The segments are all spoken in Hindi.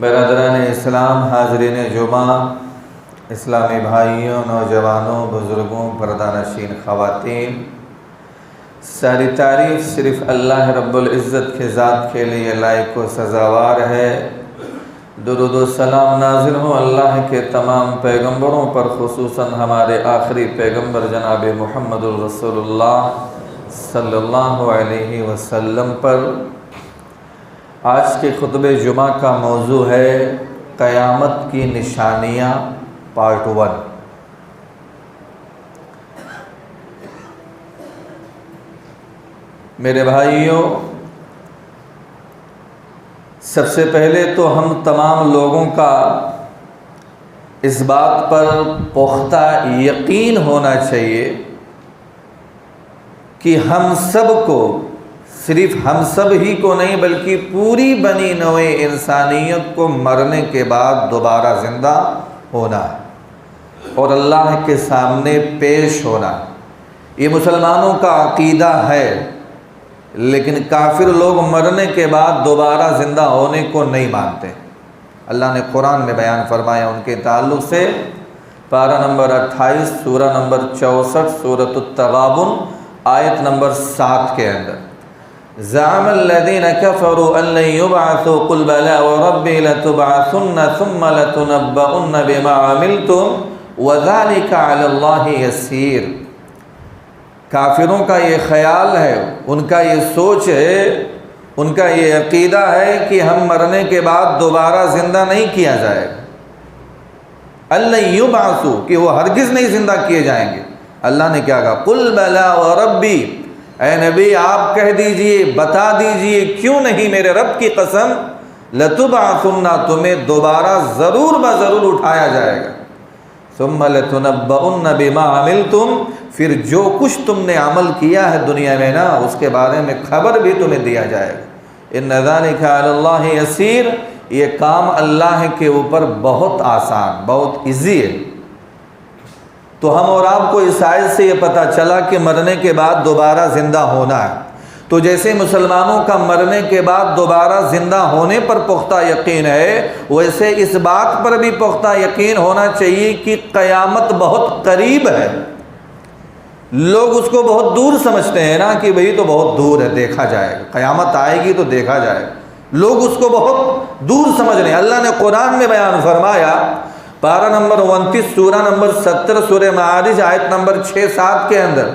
बरदरान इस्लाम हाजरीन जुमा इस्लामी भाइयों नौजवानों बुज़ुर्गों पर्दानशीन ख़वातीन सारी तारीफ़ सिर्फ़ अल्लाह रब्बुल इज़्ज़त के ज़ात के लिए लायक व सज़ावार है। दुरूद व सलाम नाज़िल हो अल्लाह के तमाम पैगम्बरों पर ख़ुसूसन हमारे आखिरी पैगम्बर जनाब मुहम्मदुर रसूलुल्लाह सल्लल्लाहु अलैहि वसल्लम पर। आज के खुतबे जुमा का मौजू है क़यामत की निशानियाँ पार्ट 1। मेरे भाइयों, सबसे पहले तो हम तमाम लोगों का इस बात पर पुख्ता यकीन होना चाहिए कि हम सब को, सिर्फ हम सब ही को नहीं बल्कि पूरी बनी नौए इंसानियत को मरने के बाद दोबारा ज़िंदा होना है और अल्लाह के सामने पेश होना। ये मुसलमानों का अकीदा है, लेकिन काफिर लोग मरने के बाद दोबारा ज़िंदा होने को नहीं मानते। अल्लाह ने कुरान में बयान फरमाया उनके ताल्लुक़ से, पारा नंबर 28 सूरा नंबर 64 सूरत तगाबुन आयत नंबर 7 के अंदर, ज़अमल्लज़ीना कफ़रू अन लन युबअसू क़ुल बला व रब्बी लतुबअसुन्न सुम्मा लतुनब्बउन्न बिमा अमिलतुम व ज़ालिका अलल्लाहि यसीर। काफिरों का ये ख़याल है, उनका ये सोच है, उनका ये अक़ीदा है कि हम मरने के बाद दोबारा ज़िंदा नहीं किया जाएगा। अल्लन युबअसू, कि वो हरगिज़ नहीं ज़िंदा किए जाएंगे। अल्लाह ने क्या कहा, कुल बला व रब्बी, ऐ नबी आप कह दीजिए, बता दीजिए, क्यों नहीं, मेरे रब की कसम, लतुबअसुन्ना, तुम्हें दोबारा ज़रूर ब ज़रूर उठाया जाएगा। सुम्मा लतुनब्बउन्न बिमा अमिलतुम, फिर जो कुछ तुमने अमल किया है दुनिया में ना, उसके बारे में खबर भी तुम्हें दिया जाएगा। इन्न ज़ालिका अलल्लाहि यसीर, ये काम अल्लाह के ऊपर बहुत आसान, बहुत इजी है। तो हम और आपको इस आयत से ये पता चला कि मरने के बाद दोबारा ज़िंदा होना है। तो जैसे मुसलमानों का मरने के बाद दोबारा ज़िंदा होने पर पुख्ता यकीन है, वैसे इस बात पर भी पुख्ता यकीन होना चाहिए कि क़यामत बहुत करीब है। लोग उसको बहुत दूर समझते हैं ना, कि भाई तो बहुत दूर है, देखा जाएगा, क़यामत आएगी तो देखा जाएगा। लोग उसको बहुत दूर समझ रहे हैं। अल्लाह ने कुरान में बयान फरमाया, पारा नंबर 29 सूरा नंबर 70 सूरह मारिज आयत नंबर 6-7 के अंदर,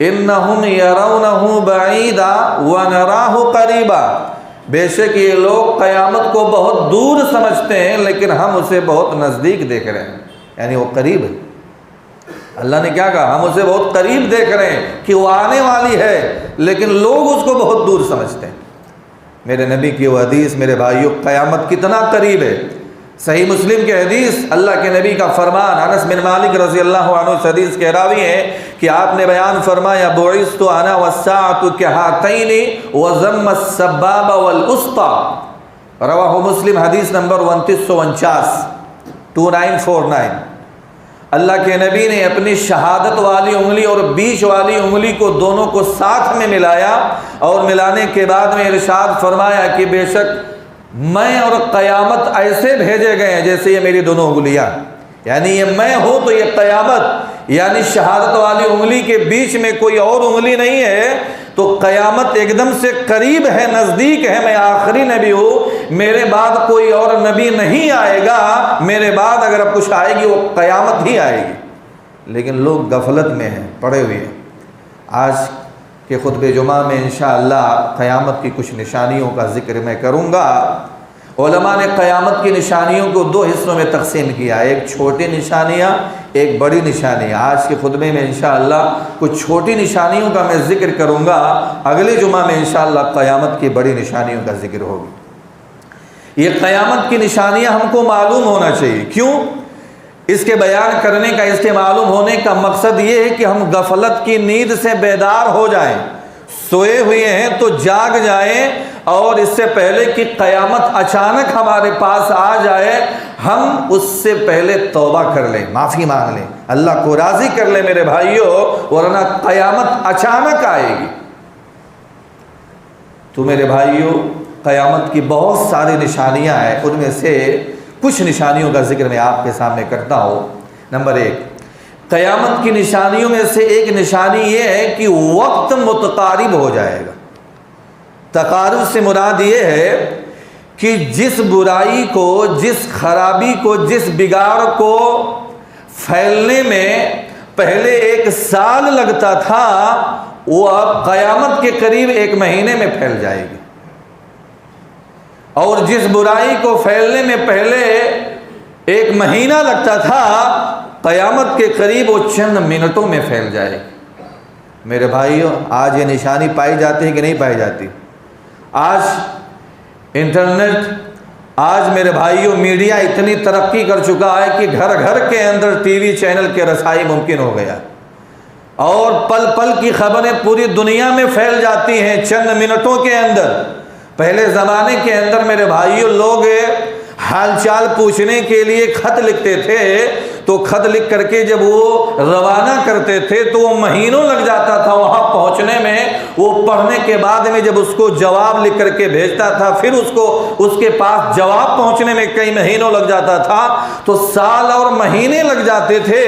इन्नहुम यरौनहु बईदा व नराहु करीबा, बेशक ये लोग क़यामत को बहुत दूर समझते हैं लेकिन हम उसे बहुत नज़दीक देख रहे हैं, यानी वो करीब है। अल्लाह ने क्या कहा, हम उसे बहुत करीब देख रहे हैं कि वो आने वाली है, लेकिन लोग उसको बहुत दूर समझते हैं। मेरे नबी की वो हदीस, मेरे भाइयों, क़यामत कितना करीब है। सही मुस्लिम के हदीस, अल्लाह के नबी का फरमान, अनस बिन मालिक रज़ी अल्लाह अन्हु इस हदीस के रावी हैं कि आपने बयान फरमाया, बुइस्तु अना वस्साअतु कहातैनि व ज़म्म अस्सबाब वल उस्ता, रवाहु मुस्लिम, हदीस नंबर 2949 2949। अल्लाह के नबी ने अपनी शहादत वाली उंगली और बीच वाली उंगली को, दोनों को साथ में मिलाया और मिलाने के बाद में इरशाद फरमाया कि बेशक मैं और क़यामत ऐसे भेजे गए हैं जैसे ये मेरी दोनों उंगलियां, यानी ये मैं हूँ तो ये क़यामत, यानी शहादत वाली उंगली के बीच में कोई और उंगली नहीं है, तो क़यामत एकदम से करीब है, नज़दीक है। मैं आखिरी नबी हूँ, मेरे बाद कोई और नबी नहीं आएगा, मेरे बाद अगर अब कुछ आएगी वो क़यामत ही आएगी। लेकिन लोग गफलत में हैं, पड़े हुए हैं। आज के खुतबे जुमा में इंशाअल्लाह क़यामत की कुछ निशानियों का ज़िक्र मैं करूँगा। उलमा ने क़यामत की निशानियों को दो हिस्सों में तकसीम किया, एक छोटी निशानियाँ, एक बड़ी निशानियाँ। आज के खुतबे में इंशाअल्लाह कुछ छोटी निशानियों का मैं ज़िक्र करूँगा, अगले जुमा में इंशाअल्लाह क़यामत की बड़ी निशानियों का ज़िक्र होगी। ये क़यामत की निशानियाँ हमको मालूम होना चाहिए। क्यों? इसके बयान करने का, इसके मालूम होने का मकसद ये है कि हम गफलत की नींद से बेदार हो जाएं, सोए हुए हैं तो जाग जाएं, और इससे पहले कि क़यामत अचानक हमारे पास आ जाए, हम उससे पहले तौबा कर लें, माफ़ी मांग लें, अल्लाह को राज़ी कर लें मेरे भाइयों, वरना क़यामत अचानक आएगी। तो मेरे भाइयों, क़यामत की बहुत सारी निशानियाँ हैं, उनमें से कुछ निशानियों का जिक्र मैं आपके सामने करता हूँ। नंबर 1, क़यामत की निशानियों में से एक निशानी ये है कि वक्त मुतकारिब हो जाएगा। तकारुब से मुराद ये है कि जिस बुराई को, जिस खराबी को, जिस बिगाड़ को फैलने में पहले 1 साल लगता था, वो अब क़यामत के करीब 1 महीने में फैल जाएगी, और जिस बुराई को फैलने में पहले 1 महीना लगता था, क़यामत के करीब वो चंद मिनटों में फैल जाएगी। मेरे भाइयों, आज ये निशानी पाई जाती है कि नहीं पाई जाती? आज इंटरनेट, आज मेरे भाइयों मीडिया इतनी तरक्की कर चुका है कि घर घर के अंदर टीवी चैनल के रसाई मुमकिन हो गया। और पल पल की खबरें पूरी दुनिया में फैल जाती हैं चंद मिनटों के अंदर। पहले ज़माने के अंदर मेरे भाइयों, लोग हालचाल पूछने के लिए खत लिखते थे, तो खत लिख करके जब वो रवाना करते थे तो वो महीनों लग जाता था वहाँ पहुँचने में। वो पढ़ने के बाद में जब उसको जवाब लिख करके भेजता था, फिर उसको उसके पास जवाब पहुँचने में कई महीनों लग जाता था, तो साल और महीने लग जाते थे।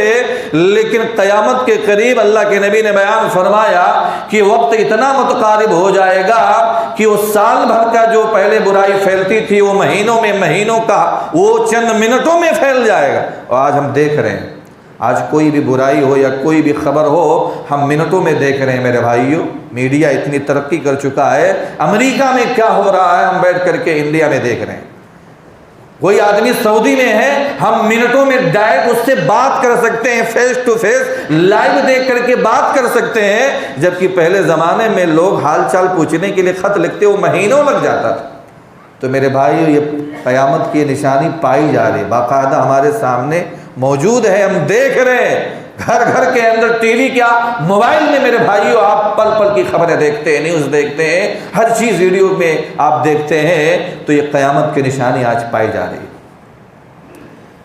लेकिन क़यामत के करीब अल्लाह के नबी ने बयान फरमाया कि वक्त इतना मुतकारिब हो जाएगा कि वो साल भर का जो पहले बुराई फैलती थी वो महीनों का वो चंद मिनटों में फैल जाएगा। और आज हम देख रहे हैं, आज कोई भी बुराई हो या कोई भी खबर हो, हम मिनटों में देख रहे हैं मेरे भाइयों। मीडिया इतनी तरक्की कर चुका है, अमेरिका में क्या हो रहा है हम बैठ करके इंडिया में देख रहे हैं। कोई आदमी सऊदी में है, हम मिनटों में डायरेक्ट उससे बात कर सकते हैं, फेस टू फेस लाइव देख करके बात कर सकते हैं। जबकि पहले ज़माने में लोग हालचाल पूछने के लिए ख़त लिखते वो महीनों लग जाता था। तो मेरे भाइयों, ये क़यामत की निशानी पाई जा रही, बाकायदा हमारे सामने मौजूद है, हम देख रहे हैं। घर घर के अंदर टीवी क्या, मोबाइल में मेरे भाइयों आप पल पल की खबरें देखते हैं, न्यूज़ देखते हैं, हर चीज़ वीडियो में आप देखते हैं। तो ये क़यामत की निशानी आज पाई जा रही है।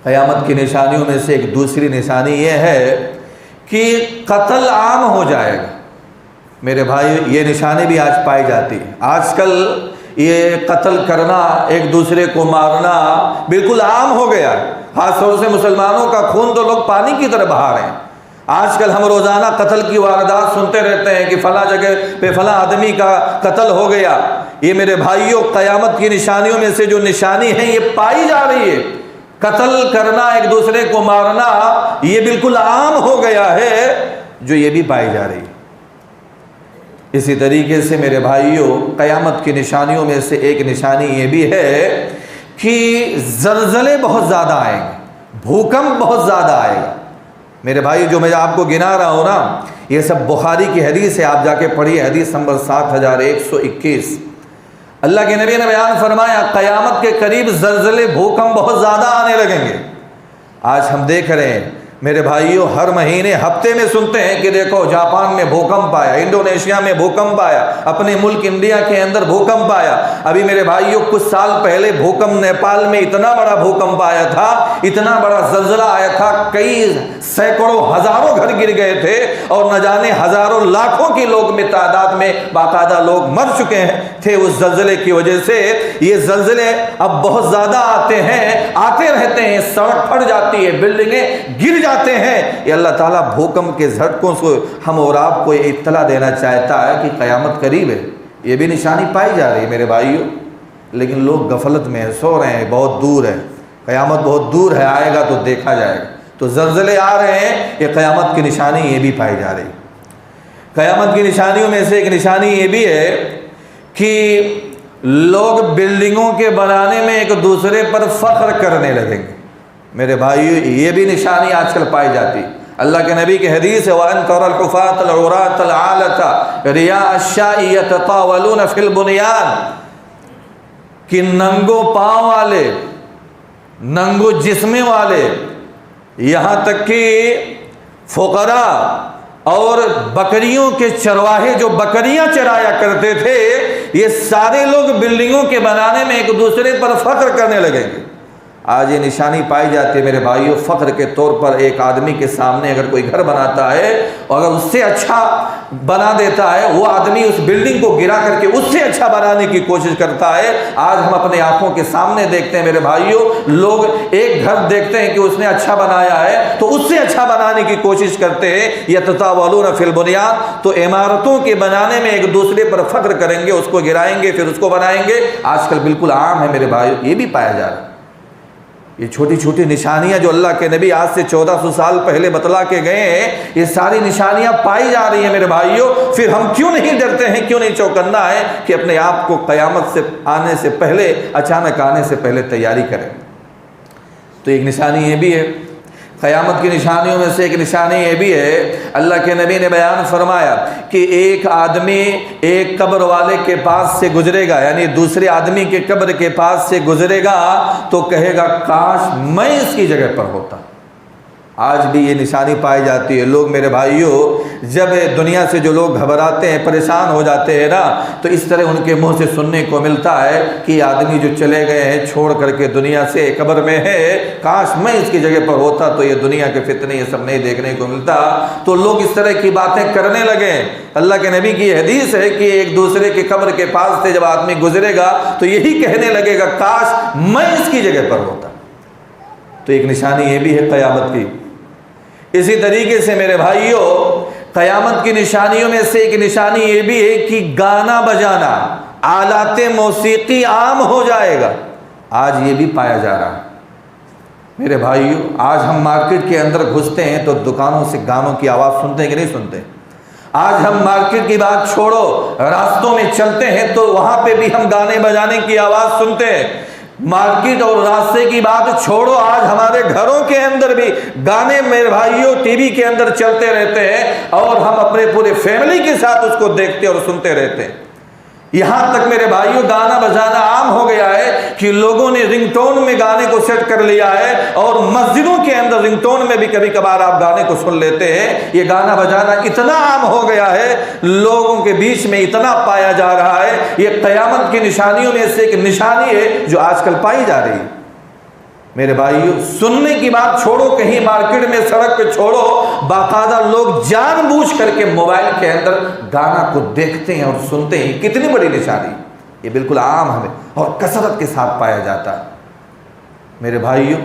क़यामत की निशानियों में से एक दूसरी निशानी ये है कि कत्ल आम हो जाएगा। मेरे भाई, ये निशानी भी आज पाई जाती है। आजकल ये कत्ल करना, एक दूसरे को मारना बिल्कुल आम हो गया है। खासतौर से मुसलमानों का खून तो लोग पानी की तरह बहा रहे हैं। आजकल हम रोज़ाना कत्ल की वारदात सुनते रहते हैं कि फ़लाँ जगह पे फ़लाँ आदमी का कत्ल हो गया। ये मेरे भाइयों, क़यामत की निशानियों में से जो निशानी है ये पाई जा रही है। कत्ल करना, एक दूसरे को मारना, ये बिल्कुल आम हो गया है, जो ये भी पाई जा रही है। इसी तरीके से मेरे भाइयों, क़यामत की निशानियों में से एक निशानी ये भी है कि ज़लज़ले बहुत ज़्यादा आएंगे, भूकंप बहुत ज़्यादा आएगा। मेरे भाई, जो मैं आपको गिना रहा हूँ ना, ये सब बुखारी की हदीस है, आप जाके पढ़िए, हदीस नंबर 7121। अल्लाह के नबी ने बयान फरमाया, क़यामत के करीब ज़लज़ले, भूकंप बहुत ज़्यादा आने लगेंगे। आज हम देख रहे हैं मेरे भाइयों, हर महीने हफ्ते में सुनते हैं कि देखो जापान में भूकंप आया, इंडोनेशिया में भूकंप आया, अपने मुल्क इंडिया के अंदर भूकंप आया। अभी मेरे भाइयों, कुछ साल पहले भूकंप नेपाल में इतना बड़ा भूकंप आया था, इतना बड़ा ज़लज़ला आया था, कई सैकड़ों हज़ारों घर गिर गए थे और न जाने हज़ारों लाखों की लोग में तादाद में बाकायदा लोग मर चुके थे उस ज़लज़ले की वजह से। ये ज़लज़ले अब बहुत ज़्यादा आते हैं, आते रहते हैं, सड़क फट जाती है, बिल्डिंगें गिर जाते हैं। ये अल्लाह ताला भूकंप के झटकों से हम और आपको ये इत्तला देना चाहता है कि क़यामत करीब है। ये भी निशानी पाई जा रही है मेरे भाइयों, लेकिन लोग गफलत में है, सो रहे हैं, बहुत दूर है, क़यामत बहुत दूर है, आएगा तो देखा जाएगा। तो ज़लज़ले आ रहे हैं, ये क़यामत की निशानी ये भी पाई जा रही है। क़यामत की निशानियों में से एक निशानी ये भी है कि लोग बिल्डिंगों के बनाने में एक दूसरे पर फ़ख्र करने लगेंगे। मेरे भाइयों, ये भी निशानी आजकल पाई जाती। अल्लाह के नबी की हदीस है, वअन तरल हुफ़ातल उरातल आलता रिया अश्शाई यततावलून फिल बुनियान, कि नंगो पाँव वाले, नंगो जिस्म वाले, यहाँ तक कि फ़ुक़रा और बकरियों के चरवाहे जो बकरियां चराया करते थे, ये सारे लोग बिल्डिंगों के बनाने में एक दूसरे पर फ़ख्र करने लगेंगे। आज ये निशानी पाई जाती है मेरे भाइयों। फ़ख्र के तौर पर एक आदमी के सामने अगर कोई घर बनाता है और अगर उससे अच्छा बना देता है, वो आदमी उस बिल्डिंग को गिरा करके उससे अच्छा बनाने की कोशिश करता है। आज हम अपने आंखों के सामने देखते हैं मेरे भाइयों, लोग एक घर देखते हैं कि उसने अच्छा बनाया है तो उससे अच्छा बनाने की कोशिश करते हैं। यततावलून फिल बुनियान, तो इमारतों के बनाने में एक दूसरे पर फ़ख्र करेंगे, उसको गिराएंगे फिर उसको बनाएंगे। आजकल बिल्कुल आम है मेरे भाइयों, ये भी पाया जा रहा है। ये छोटी छोटी निशानियां जो अल्लाह के नबी आज से 1400 साल पहले बतला के गए हैं, ये सारी निशानियां पाई जा रही हैं मेरे भाइयों। फिर हम क्यों नहीं डरते हैं, क्यों नहीं चौकन्ना है कि अपने आप को क़यामत से आने से पहले, अचानक आने से पहले तैयारी करें। तो एक निशानी ये भी है, क़यामत की निशानियों में से एक निशानी ये भी है, अल्लाह के नबी ने बयान फरमाया कि एक आदमी एक कब्र वाले के पास से गुजरेगा, यानी दूसरे आदमी के कब्र के पास से गुजरेगा तो कहेगा काश मैं इसकी जगह पर होता। आज भी ये निशानी पाई जाती है। लोग मेरे भाइयों जब दुनिया से जो लोग घबराते हैं, परेशान हो जाते हैं ना, तो इस तरह उनके मुंह से सुनने को मिलता है कि आदमी जो चले गए हैं छोड़ करके दुनिया से, कब्र में है, काश मैं इसकी जगह पर होता तो ये दुनिया के फितने ये सब नहीं देखने को मिलता। तो लोग इस तरह की बातें करने लगे। अल्लाह के नबी की हदीस है कि एक दूसरे के कब्र के पास से जब आदमी गुजरेगा तो यही कहने लगेगा काश मैं इसकी जगह पर होता। तो एक निशानी ये भी है क़यामत की। इसी तरीके से मेरे भाइयों क़यामत की निशानियों में से एक निशानी ये भी है कि गाना बजाना, आलाते मौसीकी आम हो जाएगा। आज ये भी पाया जा रहा है मेरे भाइयों। आज हम मार्केट के अंदर घुसते हैं तो दुकानों से गानों की आवाज़ सुनते हैं कि नहीं सुनते? आज हम मार्केट की बात छोड़ो, रास्तों में चलते हैं तो वहाँ पे भी हम गाने बजाने की आवाज़ सुनते हैं। मार्केट और रास्ते की बात छोड़ो, आज हमारे घरों के अंदर भी गाने मेरे भाइयों टीवी के अंदर चलते रहते हैं और हम अपने पूरे फैमिली के साथ उसको देखते और सुनते रहते हैं। यहाँ तक मेरे भाइयों गाना बजाना आम हो गया है कि लोगों ने रिंगटोन में गाने को सेट कर लिया है और मस्जिदों के अंदर रिंगटोन में भी कभी कभार आप गाने को सुन लेते हैं। ये गाना बजाना इतना आम हो गया है, लोगों के बीच में इतना पाया जा रहा है। ये क़यामत की निशानियों में से एक निशानी है जो आजकल पाई जा रही है मेरे भाइयों। सुनने की बात छोड़ो, कहीं मार्केट में, सड़क पे छोड़ो, बाकायदा लोग जानबूझ करके मोबाइल के अंदर गाना को देखते हैं और सुनते हैं। कितनी बड़ी निशानी, ये बिल्कुल आम है और कसरत के साथ पाया जाता है मेरे भाइयों।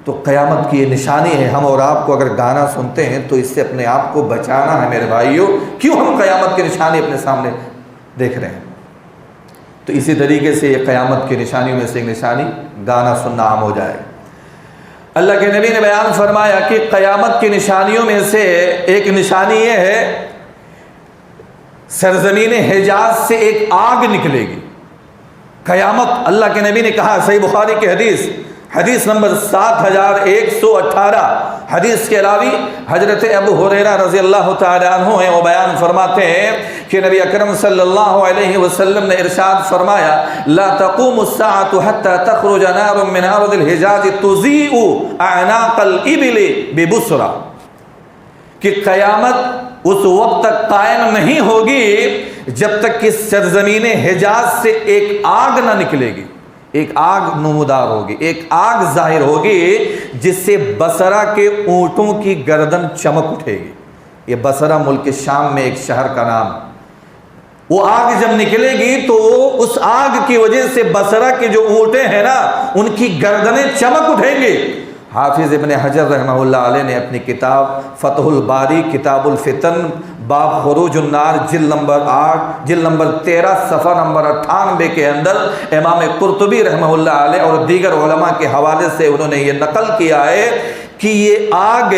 तो क़यामत की ये निशानी है। हम और आपको अगर गाना सुनते हैं तो इससे अपने आप को बचाना है मेरे भाइयों। क्यों हम क़यामत की निशानी अपने सामने देख रहे हैं? तो इसी तरीके से ये क़यामत की निशानियों में से एक निशानी गाना सुनना आम हो जाएगा। अल्लाह के नबी ने बयान फरमाया कि क़यामत की निशानियों में से एक निशानी ये है, सरजमीन हिजाज से एक आग निकलेगी। क़यामत, अल्लाह के नबी ने कहा, सही बुखारी की हदीस, हदीस नंबर 7118। हदीस के रावी हजरत अबू हुरैरा रज़ी अल्लाह तआला अन्हु हैं। वो बयान फरमाते हैं कि नबी अकरम सल्लल्लाहु अलैहि वसल्लम ने इरशाद फरमाया, ला तक़ूमु अस्साअतु हत्ता तख़रुज नारुम मिन अर्दिल हिजाज तुज़ीउ अअनाक़ल इबिली बिबुसरा, कि क़यामत उस वक्त तक कायम नहीं होगी जब तक कि सरजमीन हिजाज से एक आग ना निकलेगी। एक आग नमूदार होगी, एक आग जाहिर होगी जिससे बसरा के ऊँटों की गर्दन चमक उठेगी। ये बसरा मुल्क शाम में एक शहर का नाम। वो आग जब निकलेगी तो उस आग की वजह से बसरा के जो ऊँटे हैं ना, उनकी गर्दनें चमक उठेंगी। हाफिज़ इब्न हजर रहमहुल्लाह अलैह ने अपनी किताब फतहुल बारी किताबुल फितन बाब खुरूजुन नार जिल्द नंबर 8 जिल्द नंबर 13 सफ़ा नंबर 98 के अंदर इमाम कुर्तुबी रहमहुल्लाह अलैह और दीगर उलमा के हवाले से उन्होंने ये नकल किया है कि ये आग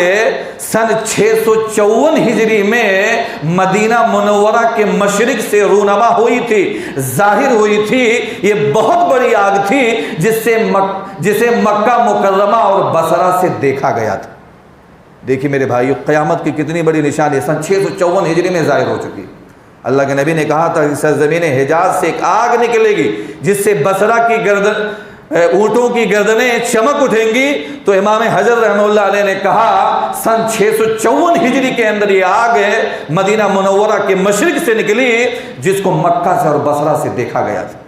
सन 654 हिजरी में मदीना मुनव्वरा के मशरिक से रूनमा हुई थी, जाहिर हुई थी। ये बहुत बड़ी आग थी जिसे मक्का मुकर्रमा और बसरा से देखा गया था। देखिए मेरे भाइयों, क़यामत की कितनी बड़ी निशानी सन 654 हिजरी में जाहिर हो चुकी। अल्लाह के नबी ने कहा था कि सरज़मीन हिजाज से एक आग निकलेगी जिससे बसरा की गर्दन, ऊँटों की गर्दनें चमक उठेंगी। तो इमाम हजर रहमतुल्लाह अलैह ने कहा सन 654 हिजरी के अंदर ये आग मदीना मुनव्वरा के मशरिक से निकली जिसको मक्का से और बसरा से देखा गया था।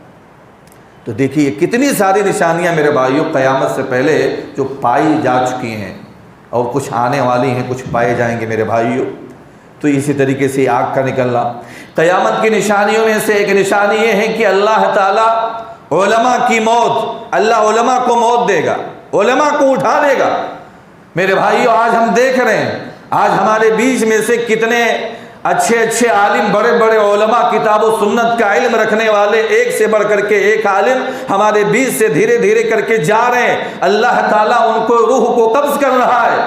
तो देखिए कितनी सारी निशानियां मेरे भाइयों क़यामत से पहले जो पाई जा चुकी हैं और कुछ आने वाली हैं, कुछ पाए जाएंगे मेरे भाइयों। तो इसी तरीके से आग का निकलना क़यामत की निशानियों में से एक निशानी ये है कि अल्लाह ताला उलमा की मौत, अल्लाह उलमा को मौत देगा, उलमा को उठा लेगा। मेरे भाइयों आज हम देख रहे हैं, आज हमारे बीच में से कितने अच्छे अच्छे आलिम, बड़े बड़े उलमा, किताब और सुन्नत का इल्म रखने वाले, एक से बढ़ करके एक आलिम हमारे बीच से धीरे धीरे करके जा रहे हैं। अल्लाह ताला उनको रूह को कब्ज़ कर रहा है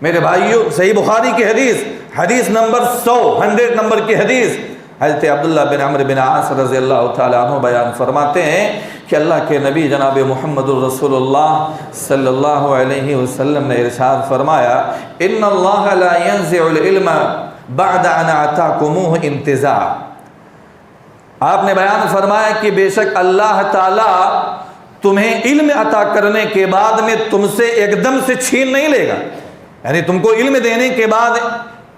मेरे भाइयों। सही बुखारी की हदीस, हदीस नंबर 100 नंबर की हदीस, हज़रत अब्दुल्लाह बिन अम्र बिन आस रज़ियल्लाहु ताला अन्हु बयान फरमाते हैं कि अल्लाह के नबी जनाब मुहम्मदुर रसूलुल्लाह सल्लल्लाहु अलैहि वसल्लम ने इरशाद फरमाया, इन्नल्लाह ला यंज़िउल इल्मा बअदा अन अताकुमुहु इंतिज़ा। आपने बयान फरमाया कि बेशक अल्लाह ताला तुम्हें इल्म अता करने के बाद में तुमसे एकदम से छीन नहीं लेगा। यानी तुमको इल्म देने के बाद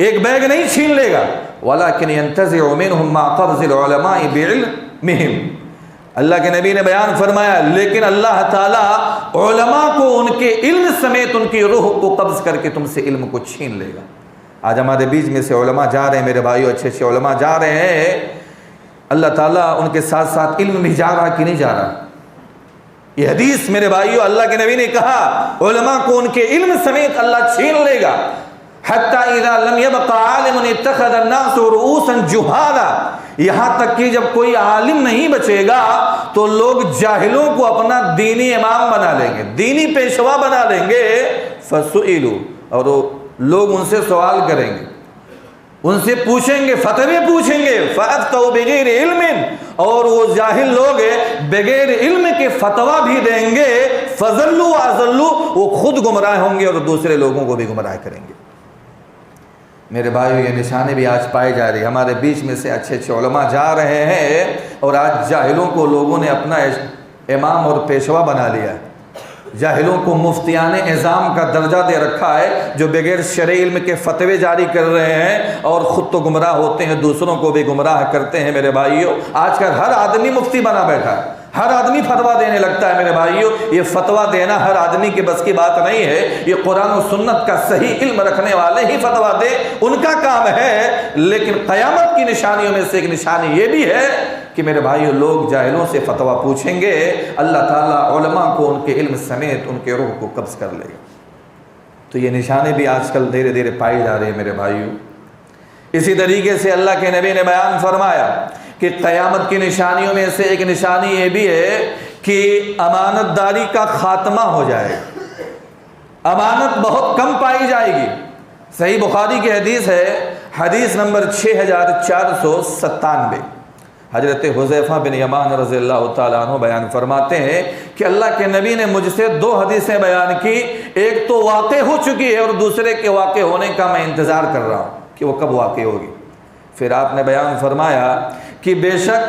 एक बैग नहीं छीन लेगा। वलाकिन यंतज़िउ मिनहुम मा क़ब्ज़िल उलमाइ बिइल्मिहिम, अल्लाह के नबी ने बयान फरमाया, लेकिन अल्लाह ताला उलमा को उनके इल्म समेत उनकी रूह को कब्ज़ करके तुमसे इल्म को छीन लेगा। आज हमारे बीच में से उलमा जा रहे हैं मेरे भाइयों, अच्छे अच्छे उलमा जा रहे हैं, अल्लाह ताला उनके साथ साथ इल्म भी जा रहा कि नहीं जा रहा। ये हदीस मेरे भाइयों, अल्लाह के नबी ने कहा उलमा को उनके इल्म समेत अल्लाह छीन लेगा। हत्ता इज़ा लम यबक़ा आलिमुन इत्तख़ज़ अन्नासु रुऊसन जुहाला, यहाँ तक कि जब कोई आलिम नहीं बचेगा तो लोग जाहिलों को अपना दीनी इमाम बना लेंगे, दीनी पेशवा बना लेंगे। फसुइलू, और लोग उनसे सवाल करेंगे, उनसे पूछेंगे, फतवे पूछेंगे। फ़अफ़्तऊ बिग़ैर इल्मिन, और वो जाहिल लोग बगैर इल्म के फतवा भी देंगे। फ़ज़ल्लू अज़ल्लू, वो खुद गुमराह होंगे और दूसरे लोगों को भी गुमराह करेंगे। मेरे भाइयों, ये निशानी भी आज पाई जा रही है। हमारे बीच में से अच्छे अच्छे उलमा जा रहे हैं और आज जाहिलों को लोगों ने अपना इमाम और पेशवा बना लिया है। जाहिलों को मुफ्तियान इज़ाम का दर्जा दे रखा है, जो बगैर शरई इल्म के फतवे जारी कर रहे हैं और ख़ुद तो गुमराह होते हैं, दूसरों को भी गुमराह करते हैं। मेरे भाइयों, आजकल हर आदमी मुफ्ती बना बैठा है, हर आदमी फतवा देने लगता है। मेरे भाइयों, ये फतवा देना हर आदमी के बस की बात नहीं है। ये कुरान और सुन्नत का सही इल्म रखने वाले ही फतवा दे, उनका काम है। लेकिन क़यामत की निशानियों में से एक निशानी ये भी है कि मेरे भाइयों, लोग जाहिलों से फतवा पूछेंगे, अल्लाह ताला उलमा को उनके इल्म समेत उनके रूह को कब्ज़ कर लेगा। तो ये निशानी भी आजकल धीरे धीरे पाई जा रही है मेरे भाइयों। इसी तरीके से अल्लाह के नबी ने बयान फरमाया कि क़यामत की निशानियों में से एक निशानी ये भी है कि अमानतदारी का खात्मा हो जाएगा, अमानत बहुत कम पाई जाएगी। सही बुखारी की हदीस है, हदीस नंबर 6497। हजरत हुज़ैफ़ा बिन यमान रज़ियल्लाहु ताला अन्हु बयान फरमाते हैं कि अल्लाह के नबी ने मुझसे 2 हदीसें बयान की, एक तो वाक़े हो चुकी है और दूसरे के वाक़े होने का मैं इंतज़ार कर रहा हूँ कि वो कब वाक़े होगी। फिर आपने बयान फरमाया कि बेशक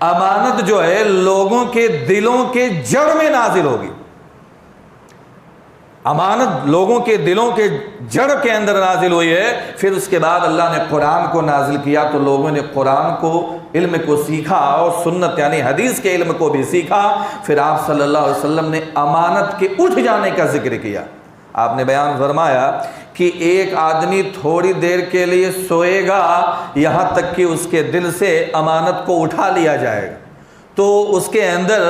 अमानत जो है लोगों के दिलों के जड़ में नाजिल होगी, अमानत लोगों के दिलों के जड़ के अंदर नाजिल हुई है। फिर उसके बाद अल्लाह ने कुरान को नाजिल किया, तो लोगों ने कुरान को इल्म को सीखा और सुन्नत यानी हदीस के इल्म को भी सीखा। फिर आप सल्लल्लाहु अलैहि वसल्लम ने अमानत के उठ जाने का जिक्र किया। आपने बयान फरमाया कि एक आदमी थोड़ी देर के लिए सोएगा, यहाँ तक कि उसके दिल से अमानत को उठा लिया जाएगा, तो उसके अंदर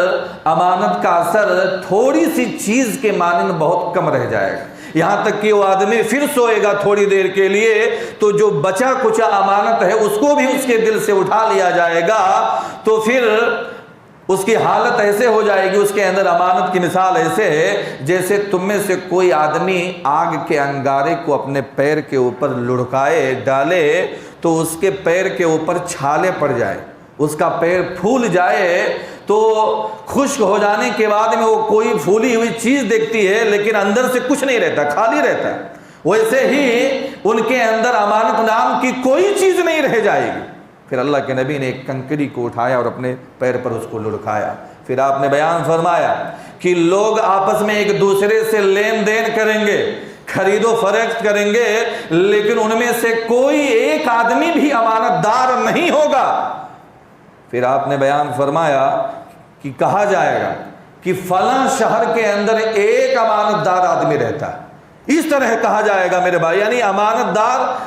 अमानत का असर थोड़ी सी चीज़ के मानन बहुत कम रह जाएगा। यहाँ तक कि वो आदमी फिर सोएगा थोड़ी देर के लिए, तो जो बचा कुचा अमानत है उसको भी उसके दिल से उठा लिया जाएगा। तो फिर उसकी हालत ऐसे हो जाएगी, उसके अंदर अमानत की मिसाल ऐसे है जैसे तुम में से कोई आदमी आग के अंगारे को अपने पैर के ऊपर लुढ़काए डाले तो उसके पैर के ऊपर छाले पड़ जाए, उसका पैर फूल जाए, तो खुश्क हो जाने के बाद में वो कोई फूली हुई चीज़ देखती है लेकिन अंदर से कुछ नहीं रहता, खाली रहता है। वैसे ही उनके अंदर अमानत नाम की कोई चीज़ नहीं रह जाएगी। फिर अल्लाह के नबी ने एक कंकरी को उठाया और अपने पैर पर उसको लुढ़काया। फिर आपने बयान फरमाया कि लोग आपस में एक दूसरे से लेन देन करेंगे, खरीदो फरोख्त करेंगे, लेकिन उनमें से कोई एक आदमी भी अमानतदार नहीं होगा। फिर आपने बयान फरमाया कि कहा जाएगा कि फलां शहर के अंदर एक अमानतदार आदमी रहता है, इस तरह कहा जाएगा मेरे भाई। यानी अमानतदार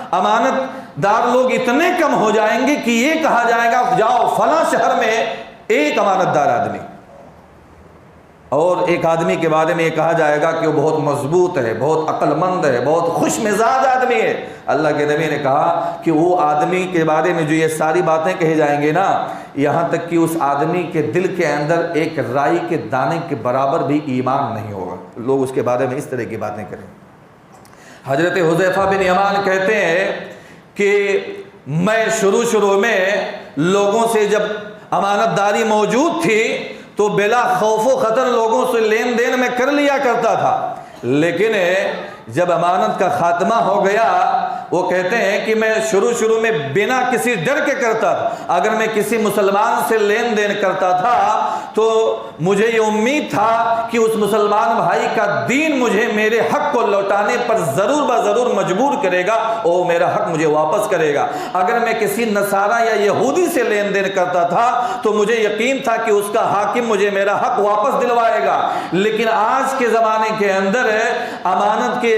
लोग इतने कम हो जाएंगे कि ये कहा जाएगा जाओ फलां शहर में एक अमानतदार आदमी, और एक आदमी के बारे में ये कहा जाएगा कि वो बहुत मजबूत है, बहुत अक्लमंद है, बहुत खुश मिजाज आदमी है। अल्लाह के नबी ने कहा कि वो आदमी के बारे में जो ये सारी बातें कही जाएंगे ना, यहाँ तक कि उस आदमी के दिल के अंदर एक राई के दाने के बराबर भी ईमान नहीं होगा। लोग उसके बारे में इस तरह की बातें करें। हजरत हुज़ैफ़ा बिन यमान कहते हैं कि मैं शुरू में लोगों से जब अमानतदारी मौजूद थी तो बिला खौफो खतर लोगों से लेन देन में कर लिया करता था, लेकिन जब अमानत का खात्मा हो गया, वो कहते हैं कि मैं शुरू में बिना किसी डर के करता था। अगर मैं किसी मुसलमान से लेन देन करता था तो मुझे ये उम्मीद था कि उस मुसलमान भाई का दीन मुझे मेरे हक को लौटाने पर ज़रूर ब ज़रूर मजबूर करेगा और मेरा हक मुझे वापस करेगा। अगर मैं किसी नसारा या यहूदी से लेन देन करता था तो मुझे यकीन था कि उसका हाकिम मुझे मेरा हक वापस दिलवाएगा। लेकिन आज के ज़माने के अंदर अमानत के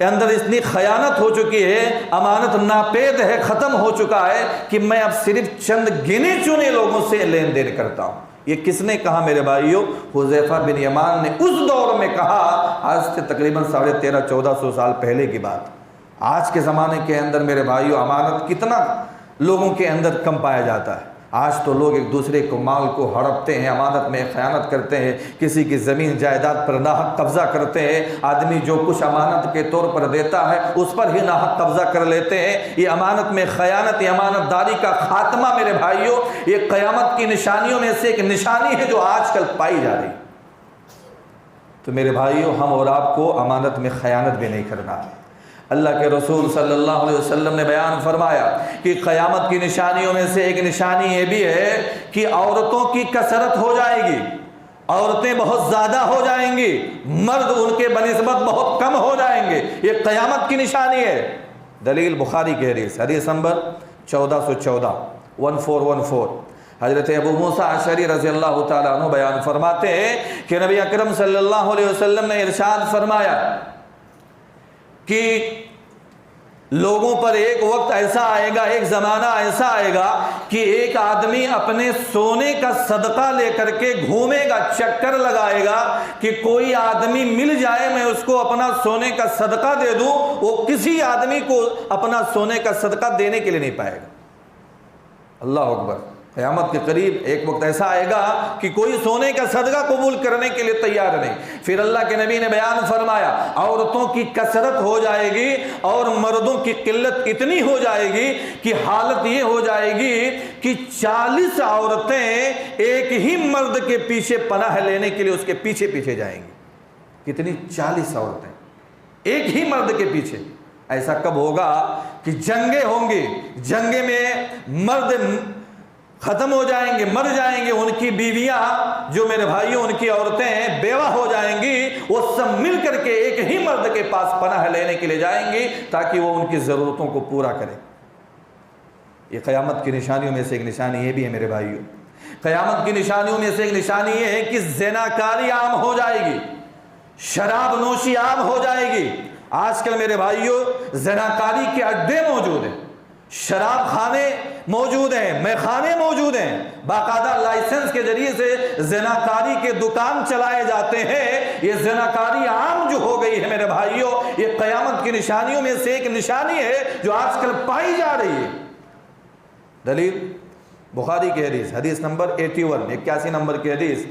अंदर इतनी खयानत हो चुकी है, अमानत नापेद है, ख़त्म हो चुका है कि मैं अब सिर्फ चंद गिने चुने लोगों से लेन देन करता हूँ। ये किसने कहा मेरे भाइयों? हुज़ैफा बिन यमान ने उस दौर में कहा, आज से तकरीबन 1350-1400 साल पहले की बात। आज के ज़माने के अंदर मेरे भाइयों अमानत कितना लोगों के अंदर कम पाया जाता है। आज तो लोग एक दूसरे को माल को हड़पते हैं, अमानत में ख़यानत करते हैं, किसी की ज़मीन जायदाद पर नाहक कब्ज़ा करते हैं। आदमी जो कुछ अमानत के तौर पर देता है उस पर ही नाहक कब्ज़ा कर लेते हैं। ये अमानत में ख़यानत, ये अमानतदारी का ख़ात्मा मेरे भाइयों, ये क़यामत की निशानियों में से एक निशानी है जो आजकल पाई जा रही। तो मेरे भाइयों, हम और आपको अमानत में ख़यानत भी नहीं करना है। अल्लाह के रसूल सल्लल्लाहु अलैहि वसल्लम ने बयान फरमाया कि क़यामत की निशानियों में से एक निशानी ये भी है कि औरतों की कसरत हो जाएगी, औरतें बहुत ज़्यादा हो जाएंगी, मर्द उनके बनिस्बत बहुत कम हो जाएंगे। ये क़यामत की निशानी है। दलील बुखारी की हदीस नंबर 1414 1414। हज़रत अबू मूसा अशअरी रज़ियल्लाहु ताला अन्हु बयान फरमाते हैं कि नबी अकरम सल्लल्लाहु अलैहि वसल्लम ने इरशाद फरमाया कि लोगों पर एक वक्त ऐसा आएगा, एक ज़माना ऐसा आएगा कि एक आदमी अपने सोने का सदका लेकर के घूमेगा, चक्कर लगाएगा कि कोई आदमी मिल जाए मैं उसको अपना सोने का सदका दे दूं। वो किसी आदमी को अपना सोने का सदका देने के लिए नहीं पाएगा। अल्लाह अकबर। क़यामत के करीब एक वक्त ऐसा आएगा कि कोई सोने का सदका कबूल करने के लिए तैयार नहीं। फिर अल्लाह के नबी ने बयान फरमाया, औरतों की कसरत हो जाएगी और मर्दों की किल्लत इतनी हो जाएगी कि हालत ये हो जाएगी कि 40 औरतें एक ही मर्द के पीछे पनाह लेने के लिए उसके पीछे पीछे जाएंगी। कितनी? 40 औरतें एक ही मर्द के पीछे। ऐसा कब होगा कि जंगें होंगी, जंगे में मर्द ख़त्म हो जाएंगे, मर जाएंगे, उनकी बीवियां जो मेरे भाइयों उनकी औरतें हैं बेवा हो जाएंगी। वो सब मिल करके एक ही मर्द के पास पनाह लेने के लिए जाएंगी ताकि वो उनकी ज़रूरतों को पूरा करे। ये क़यामत की निशानियों में से एक निशानी ये भी है मेरे भाइयों। क़यामत की निशानियों में से एक निशानी ये है कि ज़िनाकारी आम हो जाएगी, शराब नोशी आम हो जाएगी। आजकल मेरे भाइयों ज़िनाकारी के अड्डे मौजूद हैं, शराब खाने मौजूद हैं, मैखाने मौजूद हैं, बाकायदा लाइसेंस के जरिए से ज़िनाकारी के दुकान चलाए जाते हैं। ये ज़िनाकारी आम जो हो गई है मेरे भाइयों, ये क़यामत की निशानियों में से एक निशानी है जो आजकल पाई जा रही है। दलील बुखारी की हदीस नंबर 81 नंबर की हदीस।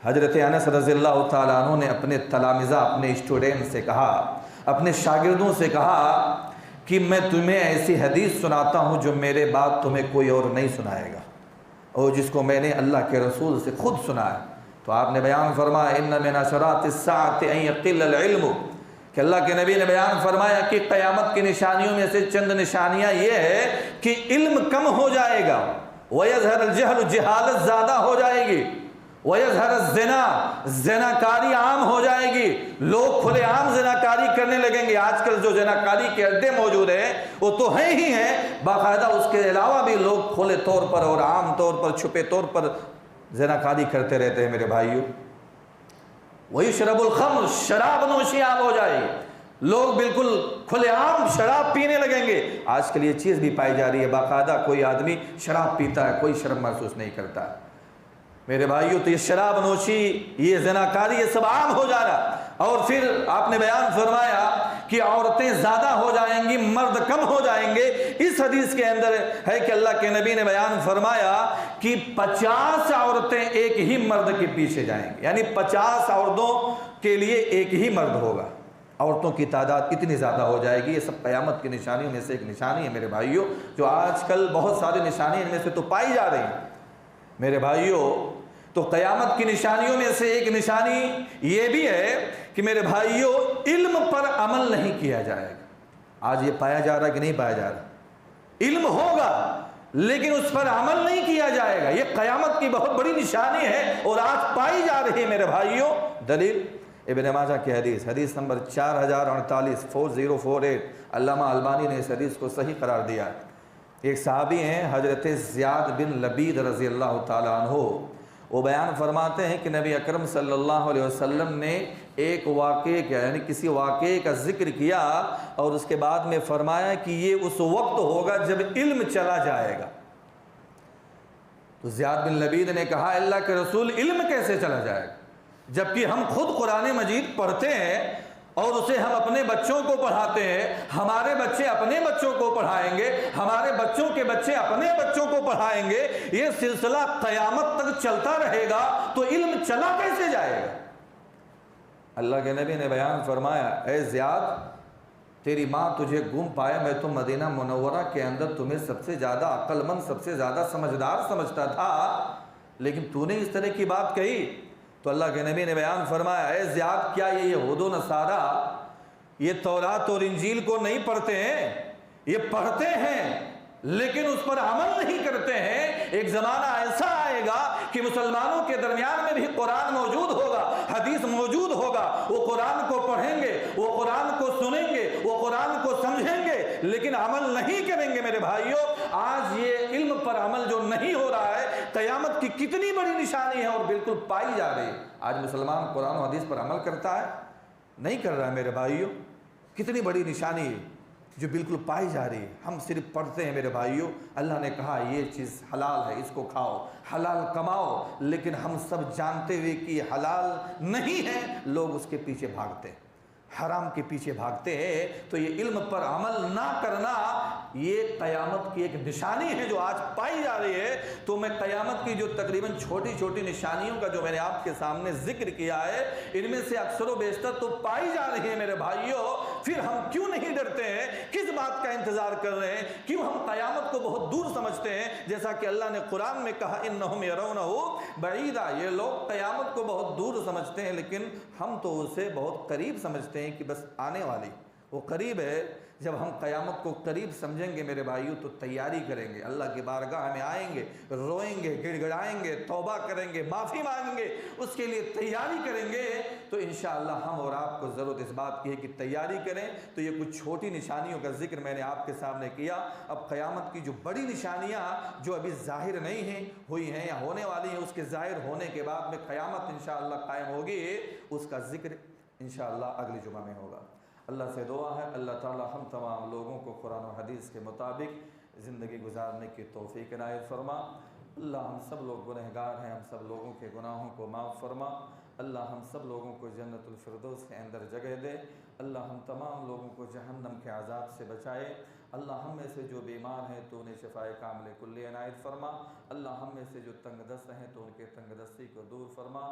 हज़रत अनस रज़ियल्लाहु ताला अन्हु ने अपने तलामिज़ा, अपने स्टूडेंट से कहा, अपने शागिर्दों से कहा कि मैं तुम्हें ऐसी हदीस सुनाता हूँ जो मेरे बाद तुम्हें कोई और नहीं सुनाएगा और जिसको मैंने अल्लाह के रसूल से खुद सुना है। तो आपने बयान फरमाया, इन्ना मिन अशरातिस्साअति अन यक़िल्लल इल्मु, कि अल्लाह के नबी ने बयान फरमाया कि क़यामत की निशानियों में से चंद निशानियाँ ये है कि इल्म कम हो जाएगा, वयज़हरुल जहल, जहालत ज़्यादा हो जाएगी, वयज़हरुज़ ज़िना, ज़िनाकारी आम हो जाएगी, लोग खुलेआम ज़िनाकारी करने लगेंगे। आजकल जो ज़िनाकारी के अड्डे मौजूद हैं वो तो हैं ही हैं, बाकायदा उसके अलावा भी लोग खुले तौर पर और आम तौर पर, छुपे तौर पर ज़िनाकारी करते रहते हैं मेरे भाइयों। वही शरबुल खम्र, शराब नोशी आम हो जाएगी, लोग बिल्कुल खुलेआम शराब पीने लगेंगे। आजकल ये चीज़ भी पाई जा रही है, बाकायदा कोई आदमी शराब पीता है, कोई शर्म महसूस नहीं करता है मेरे भाइयों। तो ये शराब नोशी, ये ज़िनाकारी, ये सब आम हो जा रहा। और फिर आपने बयान फरमाया कि औरतें ज़्यादा हो जाएंगी, मर्द कम हो जाएंगे। इस हदीस के अंदर है कि अल्लाह के नबी ने बयान फरमाया कि 50 औरतें एक ही मर्द के पीछे जाएंगी, यानी 50 औरतों के लिए एक ही मर्द होगा। औरतों की तादाद इतनी ज़्यादा हो जाएगी। ये सब क़यामत की निशानियों में से एक निशानी है मेरे भाइयों, जो आजकल बहुत सारी निशानी इनमें से तो पाई जा रही हैं मेरे भाइयों। तो क़यामत की निशानियों में से एक निशानी ये भी है कि मेरे भाइयों इल्म पर अमल नहीं किया जाएगा। आज ये पाया जा रहा है कि नहीं पाया जा रहा? इल्म होगा लेकिन उस पर अमल नहीं किया जाएगा। ये क़यामत की बहुत बड़ी निशानी है और आज पाई जा रही है मेरे भाइयों। दलील इब्न माजा की हदीस, हदीस नंबर 4048 4048, अल्लामा अलबानी ने इस हदीस को सही करार दिया है। एक सहाबी हैं हजरत ज़ियाद बिन लबीद रज़ी अल्लाह ताला अन्हो, वो बयान फरमाते हैं कि नबी अकरम सल्लल्लाहु अलैहि वसल्लम ने एक वाक़े का यानी किसी वाक़े का जिक्र किया और उसके बाद में फरमाया कि ये उस वक्त होगा जब इल्म चला जाएगा। तो ज़ियाद बिन लबीद ने कहा, अल्लाह के रसूल इल्म कैसे चला जाएगा, जबकि हम खुद कुरान मजीद पढ़ते हैं और उसे हम अपने बच्चों को पढ़ाते हैं, हमारे बच्चे अपने बच्चों को पढ़ाएंगे, हमारे बच्चों के बच्चे अपने बच्चों को पढ़ाएंगे, ये सिलसिला क़यामत तक चलता रहेगा, तो इल्म चला कैसे जाएगा। अल्लाह के नबी ने बयान फरमाया, ए ज़ियाद, तेरी माँ तुझे गुम पाए, मैं तो मदीना मुनव्वरा के अंदर तुम्हें सबसे ज़्यादा अक्लमंद, सबसे ज़्यादा समझदार समझता था, लेकिन तूने इस तरह की बात कही। तो अल्लाह के नबी ने बयान फरमाया, ए ज़ियाद, क्या ये यहूद व नसारा ये तौरात और इंजील को नहीं पढ़ते हैं? ये पढ़ते हैं लेकिन उस पर अमल नहीं करते हैं। एक ज़माना ऐसा आएगा कि मुसलमानों के दरमियान में भी कुरान मौजूद होगा, हदीस मौजूद होगा, वो कुरान को पढ़ेंगे, वो कुरान को सुनेंगे, वो कुरान को समझेंगे, लेकिन अमल नहीं करेंगे। मेरे भाइयों, आज ये इल्म पर अमल जो नहीं हो रहा है, क़यामत की कितनी बड़ी निशानी है और बिल्कुल पाई जा रही है। आज मुसलमान कुरान और हदीस पर अमल करता है? नहीं कर रहा है मेरे भाइयों। कितनी बड़ी निशानी है जो बिल्कुल पाई जा रही है। हम सिर्फ पढ़ते हैं मेरे भाइयों, अल्लाह ने कहा ये चीज़ हलाल है, इसको खाओ, हलाल कमाओ, लेकिन हम सब जानते हुए कि हलाल नहीं है, लोग उसके पीछे भागते हैं, हराम के पीछे भागते हैं। तो ये इल्म पर अमल ना करना ये क़यामत की एक निशानी है जो आज पाई जा रही है। तो मैं क़यामत की जो तकरीबन छोटी छोटी निशानियों का जो मैंने आपके सामने जिक्र किया है, इनमें से अक्सर व बेशतर तो पाई जा रही है मेरे भाइयों। फिर हम क्यों नहीं डरते हैं, किस बात का इंतजार कर रहे हैं, क्यों हम क़यामत को बहुत दूर समझते हैं? जैसा कि अल्लाह ने कुरान में कहा, इन्नहुम यरौनहु बईदा, ये लोग क़यामत को बहुत दूर समझते हैं, लेकिन हम तो उसे बहुत करीब समझते हैं कि बस आने वाली, वो करीब है। जब हम क़यामत को करीब समझेंगे मेरे भाइयों, तो तैयारी करेंगे, अल्लाह की बारगाह में आएंगे, रोएंगे, गिड़गिड़ाएंगे, तौबा करेंगे, माफ़ी मांगेंगे, उसके लिए तैयारी करेंगे। तो इंशाअल्लाह हम और आपको ज़रूरत इस बात की है कि तैयारी करें। तो ये कुछ छोटी निशानियों का जिक्र मैंने आपके सामने किया। अब क़यामत की जो बड़ी निशानियाँ जो अभी ज़ाहिर नहीं हैं, हुई हैं या होने वाली हैं, उसके ज़ाहिर होने के बाद में क़यामत इंशाअल्लाह कायम होगी, उसका जिक्र इंशाअल्लाह अगली जुमा में होगा। अल्लाह से दुआ है, अल्लाह ताला हम तमाम लोगों को कुरान और हदीस के मुताबिक ज़िंदगी गुजारने की तौफ़ीक़ इनायत फरमा। अल्लाह हम सब लोग गुनहगार हैं, हम सब लोगों के गुनाहों को माफ़ फरमा। अल्लाह हम सब लोगों को जन्नतुल फिरदौस के अंदर जगह दे। अल्लाह हम तमाम लोगों को जहन्नम के अज़ाब से बचाए। अल्लाह हम में से जो बीमार हैं तो उन्हें शिफ़ाए कामिल कुल्ली इनायत फरमा। अल्लाह हम में से जो तंगदस्त हैं तो उनके तंगदस्ती को दूर फरमा।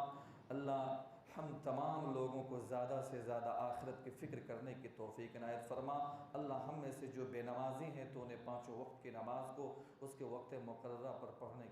अल्लाह हम तमाम लोगों को ज़्यादा से ज़्यादा आखिरत की फ़िक्र करने की तौफ़ीक़ इनायत फरमा। अल्लाह हम में से जो बेनमाज़ी हैं तो उन्हें पाँचों वक्त की नमाज़ को उसके वक्त मुक़र्ररा पर पढ़ने